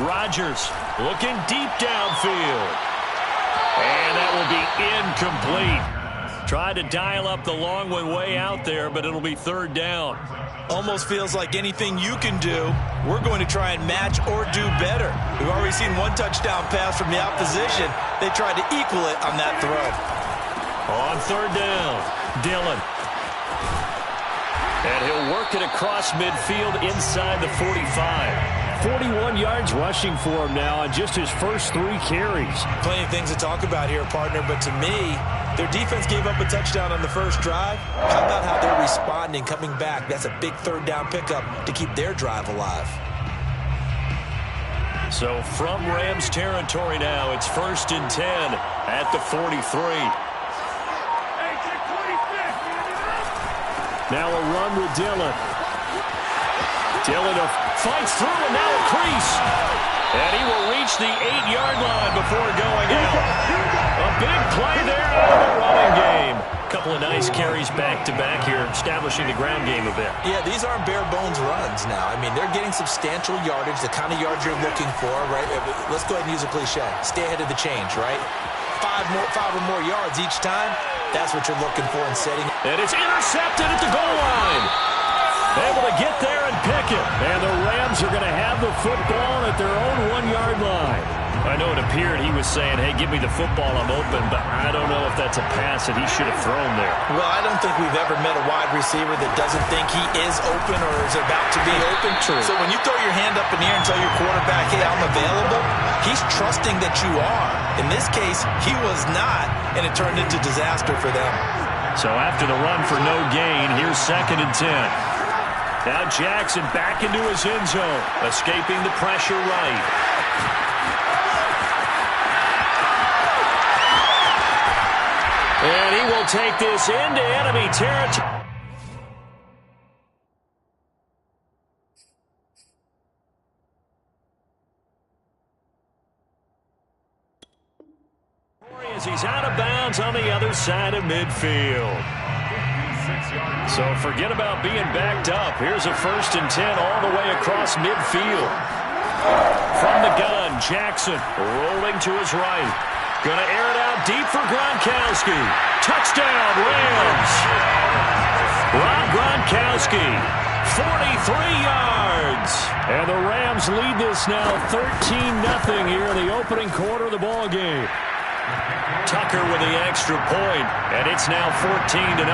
Rodgers looking deep downfield. And that will be incomplete. Tried to dial up the long one way out there, but it'll be third down. Almost feels like anything you can do, we're going to try and match or do better. We've already seen one touchdown pass from the opposition. They tried to equal it on that throw. On third down, Dillon. And he'll work it across midfield inside the 45. 41 yards rushing for him now on just his first 3 carries. Plenty of things to talk about here, partner, but to me, their defense gave up a touchdown on the first drive. How about how they're responding, coming back? That's a big third down pickup to keep their drive alive. So from Rams territory now, it's 1st and 10 at the 43. Now a run with Dillon. Dillon fights through and now a crease. And he will reach the 8-yard line before going out. A big play there out of the running game. A couple of nice carries back-to-back here, establishing the ground game a bit. Yeah, these aren't bare-bones runs now. I mean, they're getting substantial yardage, the kind of yards you're looking for, right? Let's go ahead and use a cliche. Stay ahead of the change, right? 5 or more yards each time. That's what you're looking for in setting. And it's intercepted at the goal line. Able to get there and pick it. And the Rams are going to have the football at their own 1-yard line. I know it appeared he was saying, hey, give me the football, I'm open, but I don't know if that's a pass that he should have thrown there. Well, I don't think we've ever met a wide receiver that doesn't think he is open or is about to be open. True. So when you throw your hand up in the air and tell your quarterback, hey, I'm available, he's trusting that you are. In this case, he was not, and it turned into disaster for them. So after the run for no gain, here's 2nd and 10. Now Jackson back into his end zone, escaping the pressure right. And he will take this into enemy territory. As he's out of bounds on the other side of midfield. So forget about being backed up. Here's a 1st and 10 all the way across midfield. From the gun, Jackson rolling to his right. Going to air it out deep for Gronkowski. Touchdown, Rams. Rob Gronkowski, 43 yards. And the Rams lead this now 13-0 here in the opening quarter of the ball game. Tucker with the extra point, and it's now 14-0.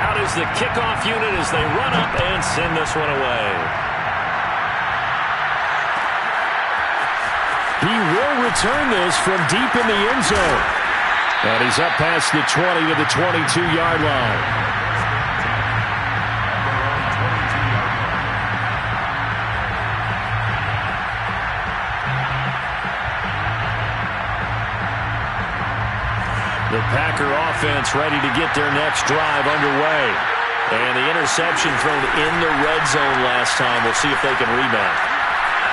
Out is the kickoff unit as they run up and send this one away. He will return this from deep in the end zone. And he's up past the 20 to the 22-yard line. The Packer offense ready to get their next drive underway. And the interception thrown in the red zone last time. We'll see if they can rebound.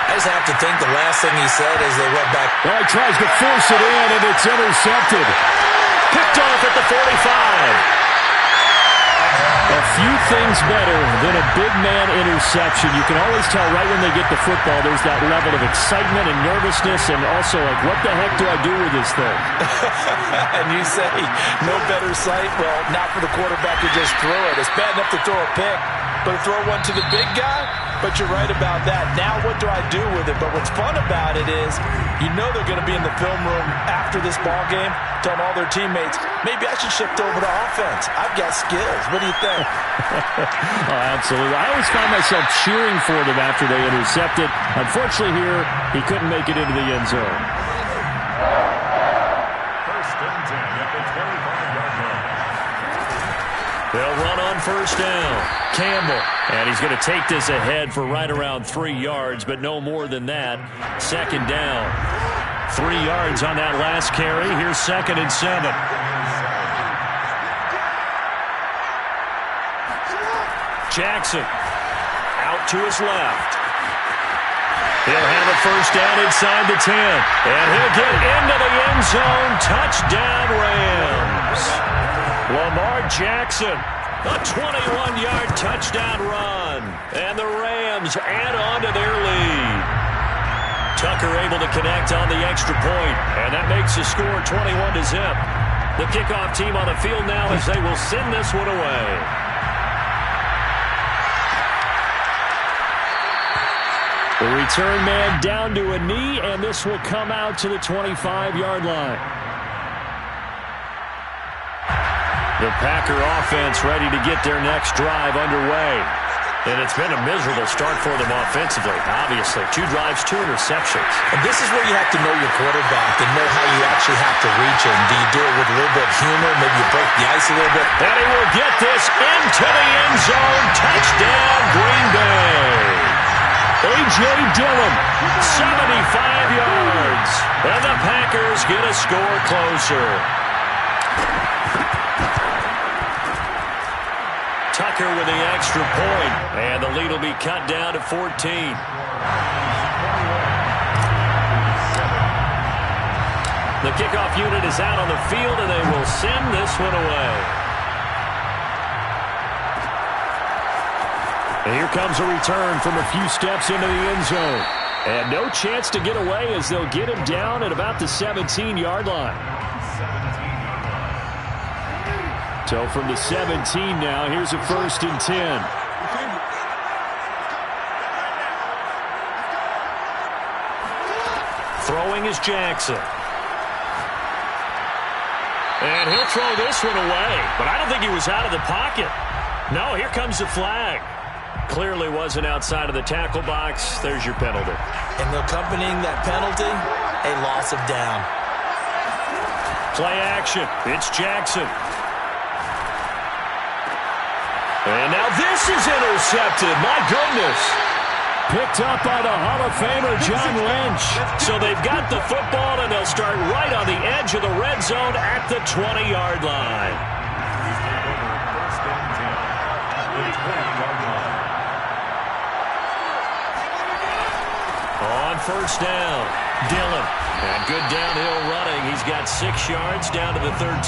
I just have to think the last thing he said as they went back. Well, he tries to force it in, and it's intercepted. Picked off at the 45. A few things better than a big man interception. You can always tell right when they get the football, there's that level of excitement and nervousness, and also like, what the heck do I do with this thing? And you say, no better sight? Well, not for the quarterback to just throw it. It's bad enough to throw a pick, but to throw one to the big guy? But you're right about that. Now what do I do with it? But what's fun about it is you know they're going to be in the film room after this ball game telling all their teammates, maybe I should shift over to offense. I've got skills. What do you think? Oh, absolutely. I always find myself cheering for them after they intercepted. Unfortunately here, he couldn't make it into the end zone. 1st and 10 at the 25-yard line. They'll run on 1st down. Campbell. And he's going to take this ahead for right around 3 yards, but no more than that. 2nd down. 3 yards on that last carry. Here's 2nd and 7. Jackson out to his left. He'll have a 1st down inside the 10. And he'll get into the end zone. Touchdown, Rams. Lamar Jackson. A 21-yard touchdown run. And the Rams Rams add on to their lead. Tucker able to connect on the extra point, and that makes the score 21-0. The kickoff team on the field now as they will send this one away. The return man down to a knee, and this will come out to the 25-yard line. The Packer offense ready to get their next drive underway. And it's been a miserable start for them offensively, obviously. 2 drives, 2 interceptions. And this is where you have to know your quarterback and know how you actually have to reach him. Do you do it with a little bit of humor? Maybe you break the ice a little bit? And he will get this into the end zone. Touchdown, Green Bay. A.J. Dillon, 75 yards. And the Packers get a score closer. Tucker with the extra point, and the lead will be cut down to 14. The kickoff unit is out on the field, and they will send this one away. And here comes a return from a few steps into the end zone. And no chance to get away as they'll get him down at about the 17-yard line. So from the 17 now, here's a 1st and 10. Throwing is Jackson. And he'll throw this one away, but I don't think he was out of the pocket. No, here comes the flag. Clearly wasn't outside of the tackle box. There's your penalty. And accompanying that penalty, a loss of down. Play action. It's Jackson. And now this is intercepted. My goodness. Picked up by the Hall of Famer John Lynch. So they've got the football, and they'll start right on the edge of the red zone at the 20-yard line. On 1st down, Dillon. And good downhill running. He's got 6 yards down to the 13.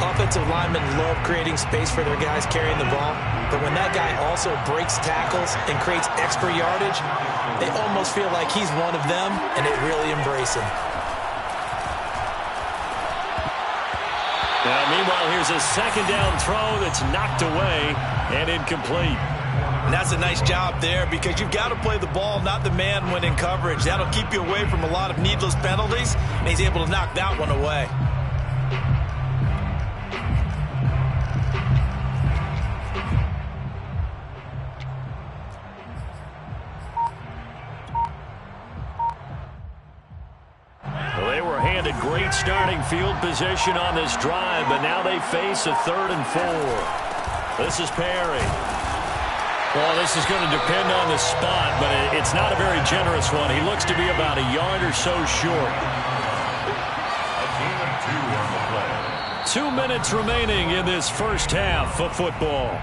Offensive linemen love creating space for their guys carrying the ball, but when that guy also breaks tackles and creates extra yardage, they almost feel like he's one of them, and they really embrace him. Now, meanwhile, here's a 2nd down throw that's knocked away and incomplete. And that's a nice job there because you've got to play the ball, not the man when in coverage. That'll keep you away from a lot of needless penalties, and he's able to knock that one away. Great starting field position on this drive, but now they face a 3rd and 4. This is Perry. Well, this is going to depend on the spot, but it's not a very generous one. He looks to be about a yard or so short. A gain of 2 on the play. 2 minutes remaining in this first half of football.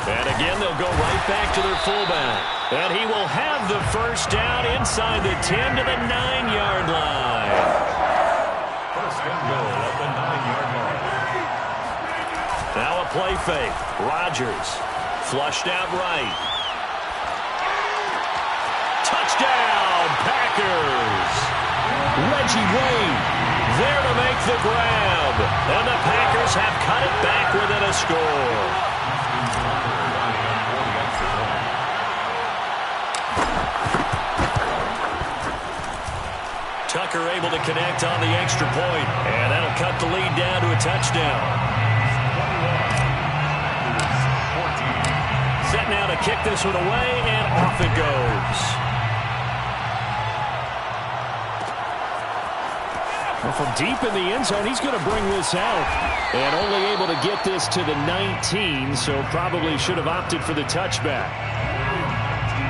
And again, they'll go right back to their fullback. And he will have the 1st down inside the 10 to the 9-yard line. 1st and goal at the 9-yard line. Now a play fake. Rodgers flushed out right. Touchdown, Packers. Reggie Wayne there to make the grab. And the Packers have cut it back within a score. Tucker able to connect on the extra point, and that'll cut the lead down to a touchdown. Set now to kick this one away, and off it goes. Well, from deep in the end zone, he's going to bring this out. And only able to get this to the 19, so probably should have opted for the touchback.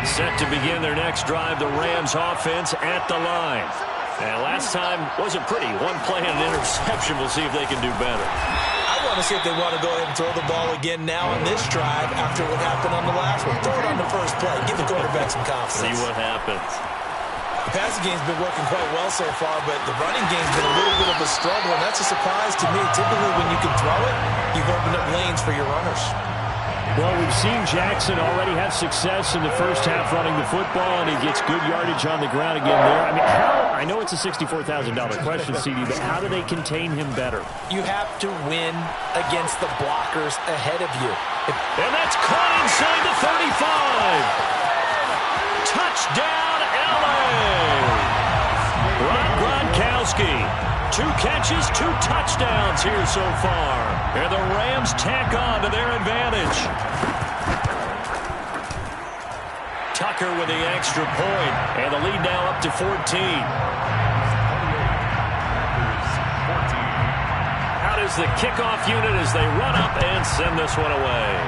Set to begin their next drive, the Rams offense at the line. And last time wasn't pretty. 1 play and an interception. We'll see if they can do better. I want to see if they want to go ahead and throw the ball again now on this drive after what happened on the last one. Throw it on the first play. Give the quarterback some confidence. See what happens. The passing game's been working quite well so far, but the running game's been a little bit of a struggle, and that's a surprise to me. Typically, when you can throw it, you've opened up lanes for your runners. Well, we've seen Jackson already have success in the first half running the football, and he gets good yardage on the ground again there. I mean, I know it's a $64,000 question, CD, but how do they contain him better? You have to win against the blockers ahead of you. And that's caught inside the 35. Touchdown, L.A. Rob Gronkowski. 2 catches, 2 touchdowns here so far. And the Rams tack on to their advantage. Tucker with the extra point. And the lead now up to 14. Out is the kickoff unit as they run up and send this one away.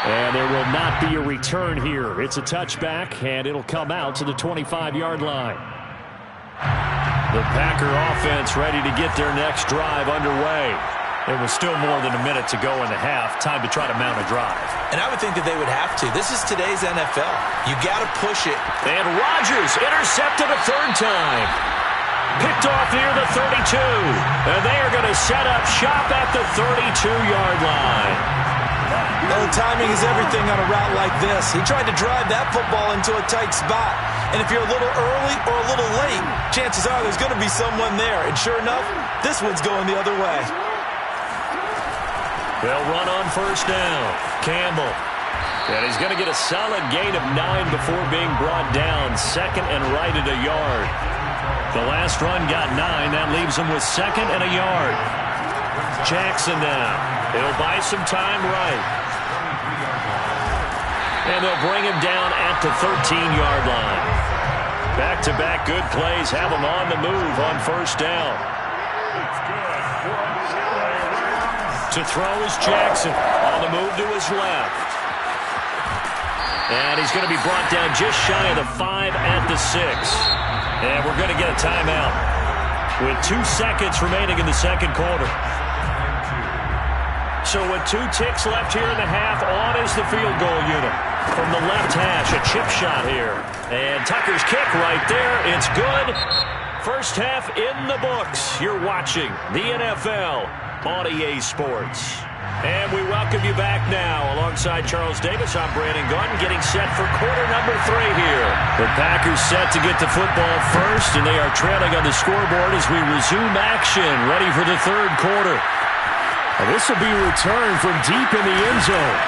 And there will not be a return here. It's a touchback, and it'll come out to the 25-yard line. The Packer offense ready to get their next drive underway. There was still more than a minute to go in the half. Time to try to mount a drive. And I would think that they would have to. This is today's NFL. You got to push it. And Rodgers intercepted a third time. Picked off near the 32. And they are going to set up shop at the 32-yard line. Well, timing is everything on a route like this. He tried to drive that football into a tight spot. And if you're a little early or a little late, chances are there's going to be someone there. And sure enough, this one's going the other way. They'll run on first down. Campbell. And he's going to get a solid gain of 9 before being brought down. Second and right at a yard. The last run got 9. That leaves him with second and a yard. Jackson now. He'll buy some time right. And they'll bring him down at the 13-yard line. Back-to-back good plays have him on the move on first down. To throw is Jackson. On the move to his left. And he's going to be brought down just shy of the 5 at the 6. And we're going to get a timeout with 2 seconds remaining in the second quarter. So with 2 ticks left here in the half, on is the field goal unit. From the left hash, a chip shot here. And Tucker's kick right there. It's good. First half in the books. You're watching the NFL on EA Sports. And we welcome you back now. Alongside Charles Davis, I'm Brandon Gordon, getting set for quarter number 3 here. The Packers set to get the football first, and they are trailing on the scoreboard as we resume action, ready for the third quarter. And this will be a return from deep in the end zone.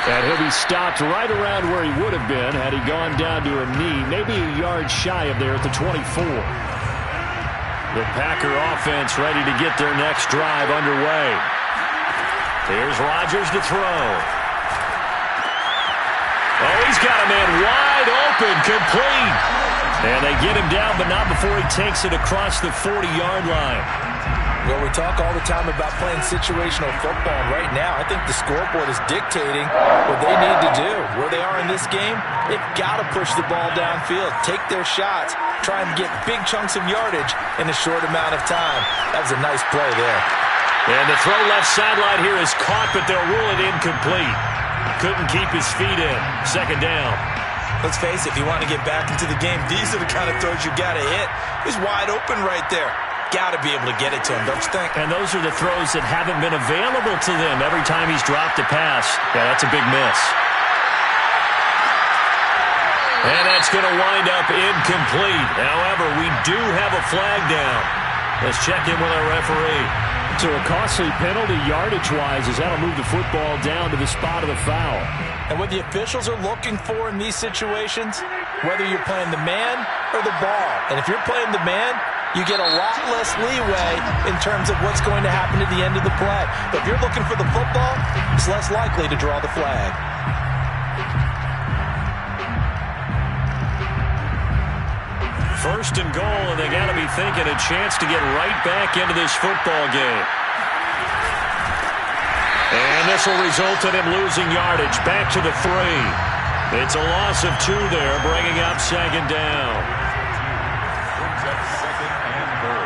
And he'll be stopped right around where he would have been had he gone down to a knee, maybe a yard shy of there at the 24. The Packer offense ready to get their next drive underway. Here's Rodgers to throw. Oh, he's got a man wide open, complete. And they get him down, but not before he takes it across the 40-yard line. Well, we talk all the time about playing situational football. Right now, I think the scoreboard is dictating what they need to do. Where they are in this game, they've got to push the ball downfield, take their shots, try and get big chunks of yardage in a short amount of time. That was a nice play there. And the throw left sideline here is caught, but they'll rule it incomplete. Couldn't keep his feet in. Second down. Let's face it, if you want to get back into the game, these are the kind of throws you got to hit. He's wide open right there. Got to be able to get it to him, don't you think? And those are the throws that haven't been available to them every time he's dropped a pass. Yeah, that's a big miss. And that's going to wind up incomplete. However, we do have a flag down. Let's check in with our referee. So a costly penalty yardage-wise as that'll move the football down to the spot of the foul. And what the officials are looking for in these situations, whether you're playing the man or the ball. And if you're playing the man, you get a lot less leeway in terms of what's going to happen at the end of the play. But if you're looking for the football, it's less likely to draw the flag. First and goal, and they got to be thinking a chance to get right back into this football game. And this will result in him losing yardage back to the 3. It's a loss of 2 there, bringing up second down. Brings up second and goal.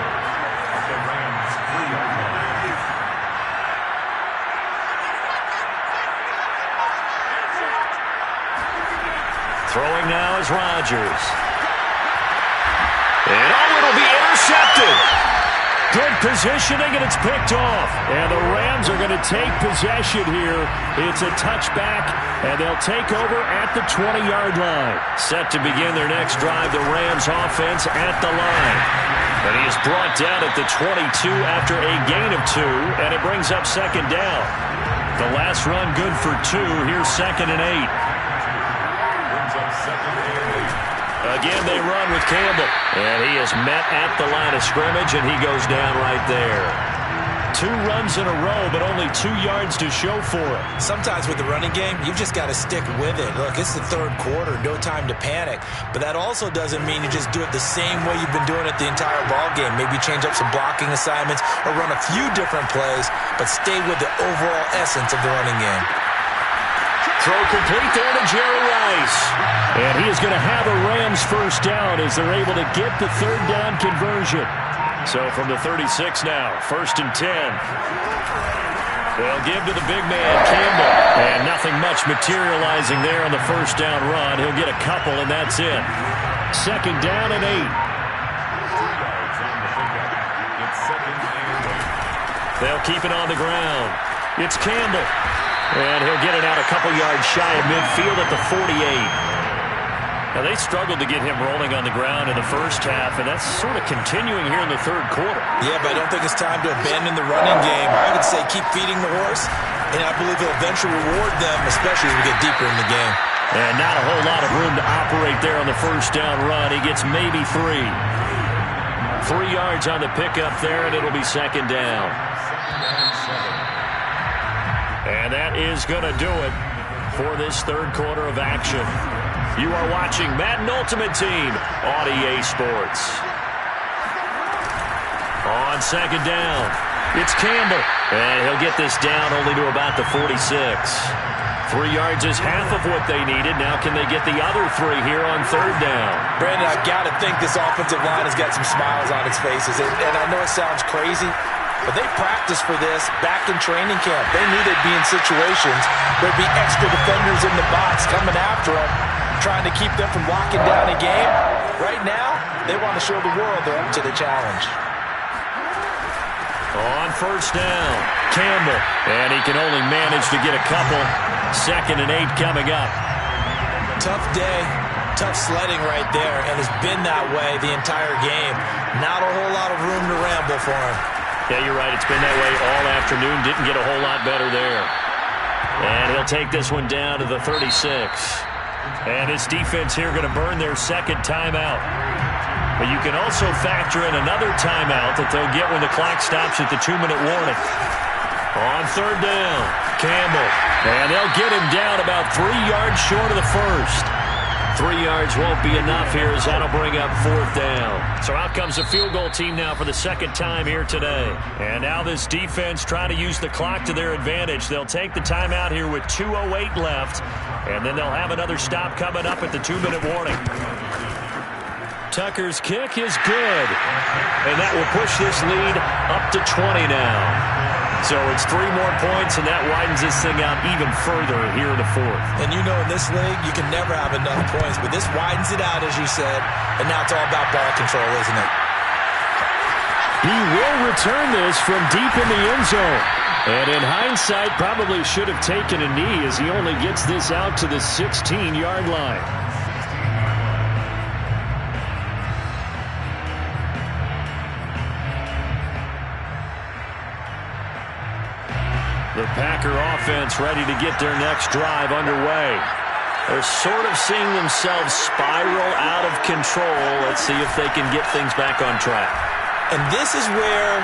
Throwing now is Rodgers. And it'll be intercepted. Good positioning, and it's picked off. And the Rams are going to take possession here. It's a touchback, and they'll take over at the 20-yard line. Set to begin their next drive, the Rams offense at the line. And he is brought down at the 22 after a gain of 2, and it brings up second down. The last run good for 2. Here's 2nd and 8. Brings up 2nd and 8. Again, they run with Campbell. And he is met at the line of scrimmage, and he goes down right there. 2 runs in a row, but only 2 yards to show for it. Sometimes with the running game, you've just got to stick with it. Look, it's the third quarter, no time to panic. But that also doesn't mean you just do it the same way you've been doing it the entire ball game. Maybe change up some blocking assignments or run a few different plays, but stay with the overall essence of the running game. Throw complete there to Jerry Rice. And he is going to have a Rams first down as they're able to get the third down conversion. So from the 36 now, 1st and 10. They'll give to the big man, Campbell. And nothing much materializing there on the first down run. He'll get a couple, and that's it. 2nd down and 8. 2 yards on the pickup. It's 2nd and 8. They'll keep it on the ground. It's Campbell. And he'll get it out a couple yards shy of midfield at the 48. Now, they struggled to get him rolling on the ground in the first half, and that's sort of continuing here in the third quarter. Yeah, but I don't think it's time to abandon the running game. I would say keep feeding the horse, and I believe he'll eventually reward them, especially as we get deeper in the game. And not a whole lot of room to operate there on the first down run. He gets maybe 3. 3 yards on the pickup there, and it'll be 2nd down. And that is going to do it for this third quarter of action. You are watching Madden Ultimate Team on EA Sports. On 2nd down, it's Campbell. And he'll get this down only to about the 46. 3 yards is half of what they needed. Now can they get the other 3 here on 3rd down? Brandon, I've got to think this offensive line has got some smiles on its faces. And I know it sounds crazy, but they practiced for this back in training camp. They knew they'd be in situations where there'd be extra defenders in the box coming after them, trying to keep them from locking down a game. Right now, they want to show the world they're up to the challenge. On 1st down, Campbell. And he can only manage to get a couple. 2nd and 8 coming up. Tough day, tough sledding right there, and it's been that way the entire game. Not a whole lot of room to ramble for him. Yeah, you're right. It's been that way all afternoon. Didn't get a whole lot better there. And he'll take this one down to the 36. And his defense here going to burn their 2nd timeout. But you can also factor in another timeout that they'll get when the clock stops at the 2-minute warning. On 3rd down, Campbell. And they'll get him down about 3 yards short of the first. 3 yards won't be enough here as that'll bring up 4th down. So out comes the field goal team now for the 2nd time here today. And now this defense trying to use the clock to their advantage. They'll take the timeout here with 2:08 left. And then they'll have another stop coming up at the 2-minute warning. Tucker's kick is good. And that will push this lead up to 20 now. So it's 3 more points, and that widens this thing out even further here in the 4th. And you know in this league, you can never have enough points, but this widens it out, as you said, and now it's all about ball control, isn't it? He will return this from deep in the end zone. And in hindsight, probably should have taken a knee as he only gets this out to the 16-yard line. The Packer offense ready to get their next drive underway. They're sort of seeing themselves spiral out of control. Let's see if they can get things back on track. And this is where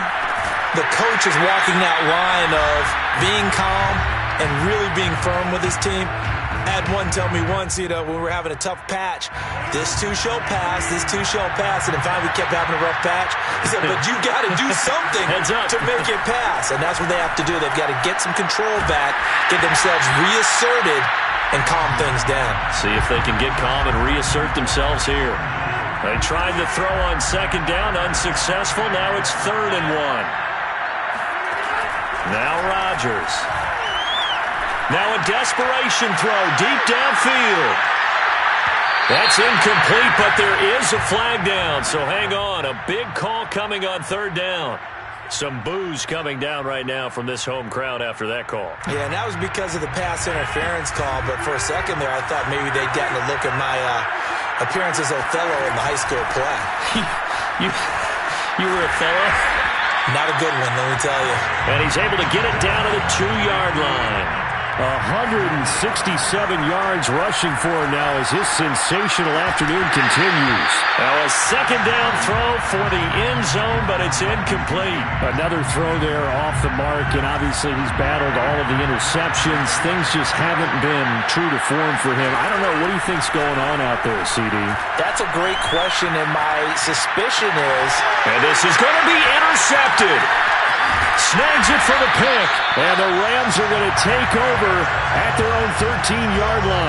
the coach is walking that line of being calm and really being firm with his team. I had one tell me once, when we were having a tough patch, this too shall pass, this too shall pass, and in fact we kept having a rough patch. He said, but you got to do something to make it pass, and that's what they have to do. They've got to get some control back, get themselves reasserted, and calm things down. See if they can get calm and reassert themselves here. They tried to throw on 2nd down, unsuccessful. Now it's 3rd and 1. Now Rodgers. Now a desperation throw deep downfield. That's incomplete, but there is a flag down, so hang on. A big call coming on third down. Some boos coming down right now from this home crowd after that call. Yeah, and that was because of the pass interference call, but for a second there I thought maybe they'd gotten a look at my appearance as Othello in the high school play. You were Othello? Not a good one, let me tell you. And he's able to get it down to the 2-yard line. 167 yards rushing for him now as his sensational afternoon continues. Now a second down throw for the end zone, but it's incomplete. Another throw there off the mark, and obviously he's battled all of the interceptions. Things just haven't been true to form for him. I don't know. What do you think's going on out there, CD? That's a great question, and my suspicion is... And this is going to be intercepted. Snags it for the pick, and the Rams are going to take over at their own 13-yard line.